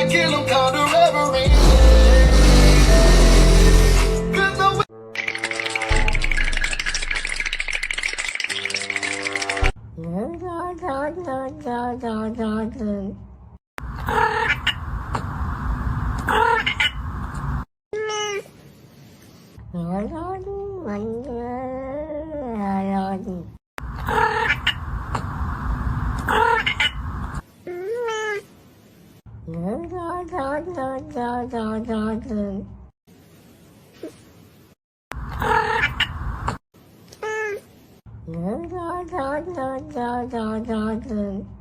kill him, call the reverend. 'Cause the Dun, dun, dun, dun, dun, dun, dun, dun.